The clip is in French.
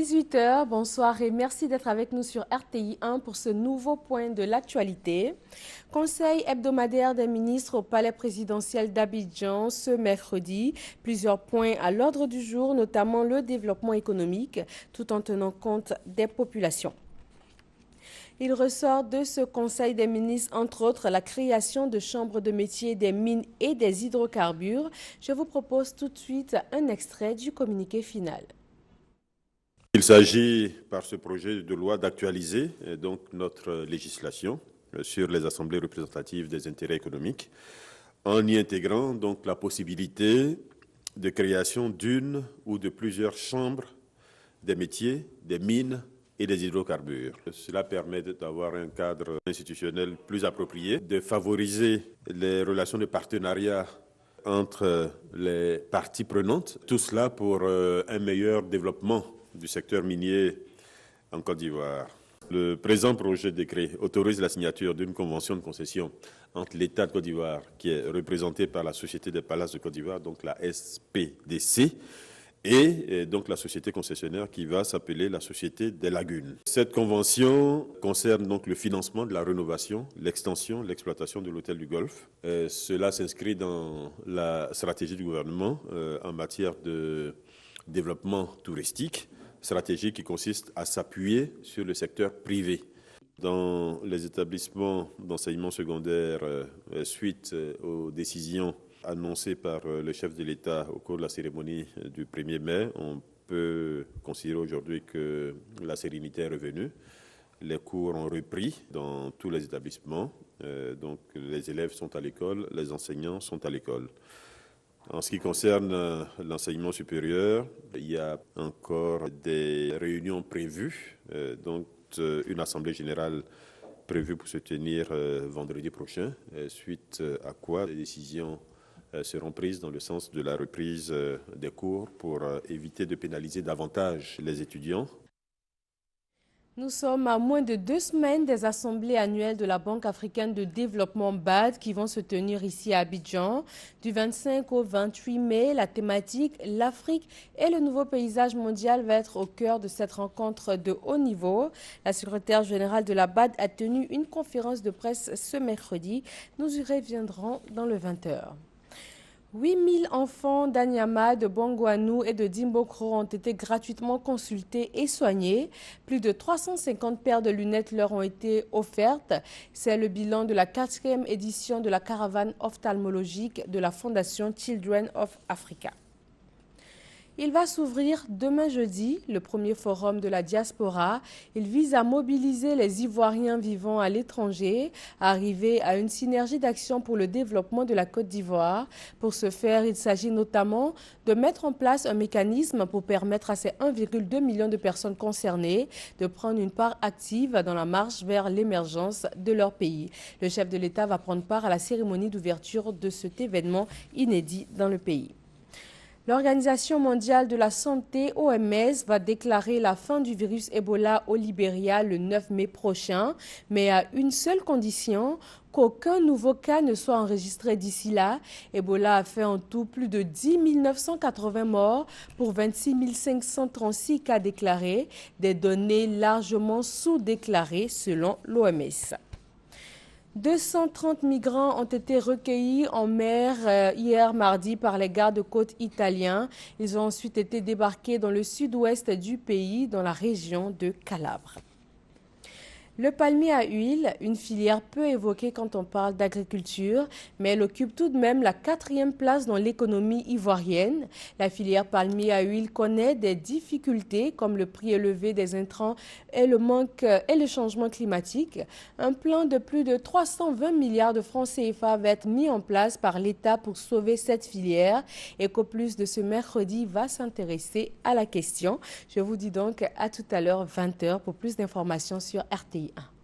18 h, bonsoir et merci d'être avec nous sur RTI 1 pour ce nouveau point de l'actualité. Conseil hebdomadaire des ministres au palais présidentiel d'Abidjan ce mercredi. Plusieurs points à l'ordre du jour, notamment le développement économique, tout en tenant compte des populations. Il ressort de ce Conseil des ministres, entre autres, la création de chambres de métiers des mines et des hydrocarbures. Je vous propose tout de suite un extrait du communiqué final. Il s'agit, par ce projet de loi, d'actualiser donc notre législation sur les assemblées représentatives des intérêts économiques en y intégrant donc la possibilité de création d'une ou de plusieurs chambres des métiers, des mines et des hydrocarbures. Cela permet d'avoir un cadre institutionnel plus approprié, de favoriser les relations de partenariat entre les parties prenantes, tout cela pour un meilleur développement du secteur minier en Côte d'Ivoire. Le présent projet de décret autorise la signature d'une convention de concession entre l'État de Côte d'Ivoire, qui est représenté par la Société des Palaces de Côte d'Ivoire, donc la SPDC, et donc la société concessionnaire qui va s'appeler la Société des Lagunes. Cette convention concerne donc le financement de la rénovation, l'extension, l'exploitation de l'hôtel du Golfe. Cela s'inscrit dans la stratégie du gouvernement en matière de développement touristique, stratégie qui consiste à s'appuyer sur le secteur privé. Dans les établissements d'enseignement secondaire, suite aux décisions annoncées par le chef de l'État au cours de la cérémonie du 1er mai, on peut considérer aujourd'hui que la sérénité est revenue. Les cours ont repris dans tous les établissements, donc les élèves sont à l'école, les enseignants sont à l'école. En ce qui concerne l'enseignement supérieur, il y a encore des réunions prévues, donc une assemblée générale prévue pour se tenir vendredi prochain, suite à quoi les décisions seront prises dans le sens de la reprise des cours pour éviter de pénaliser davantage les étudiants. Nous sommes à moins de 2 semaines des assemblées annuelles de la Banque africaine de développement BAD qui vont se tenir ici à Abidjan. Du 25 au 28 mai, la thématique « L'Afrique et le nouveau paysage mondial » va être au cœur de cette rencontre de haut niveau. La secrétaire générale de la BAD a tenu une conférence de presse ce mercredi. Nous y reviendrons dans le 20 h. 8000 enfants d'Anyama, de Bongouanou et de Dimbokro ont été gratuitement consultés et soignés. Plus de 350 paires de lunettes leur ont été offertes. C'est le bilan de la 4e édition de la caravane ophtalmologique de la Fondation Children of Africa. Il va s'ouvrir demain jeudi, le premier forum de la diaspora. Il vise à mobiliser les Ivoiriens vivant à l'étranger, à arriver à une synergie d'action pour le développement de la Côte d'Ivoire. Pour ce faire, il s'agit notamment de mettre en place un mécanisme pour permettre à ces 1,2 million de personnes concernées de prendre une part active dans la marche vers l'émergence de leur pays. Le chef de l'État va prendre part à la cérémonie d'ouverture de cet événement inédit dans le pays. L'Organisation mondiale de la santé, OMS, va déclarer la fin du virus Ebola au Libéria le 9 mai prochain, mais à une seule condition, qu'aucun nouveau cas ne soit enregistré d'ici là. Ebola a fait en tout plus de 10 980 morts pour 26 536 cas déclarés, des données largement sous-déclarées selon l'OMS. 230 migrants ont été recueillis en mer hier mardi par les gardes-côtes italiens. Ils ont ensuite été débarqués dans le sud-ouest du pays, dans la région de Calabre. Le palmier à huile, une filière peu évoquée quand on parle d'agriculture, mais elle occupe tout de même la 4e place dans l'économie ivoirienne. La filière palmier à huile connaît des difficultés comme le prix élevé des intrants et le changement climatique. Un plan de plus de 320 milliards de francs CFA va être mis en place par l'État pour sauver cette filière. EcoPlus de ce mercredi va s'intéresser à la question. Je vous dis donc à tout à l'heure 20 h pour plus d'informations sur RTI 1.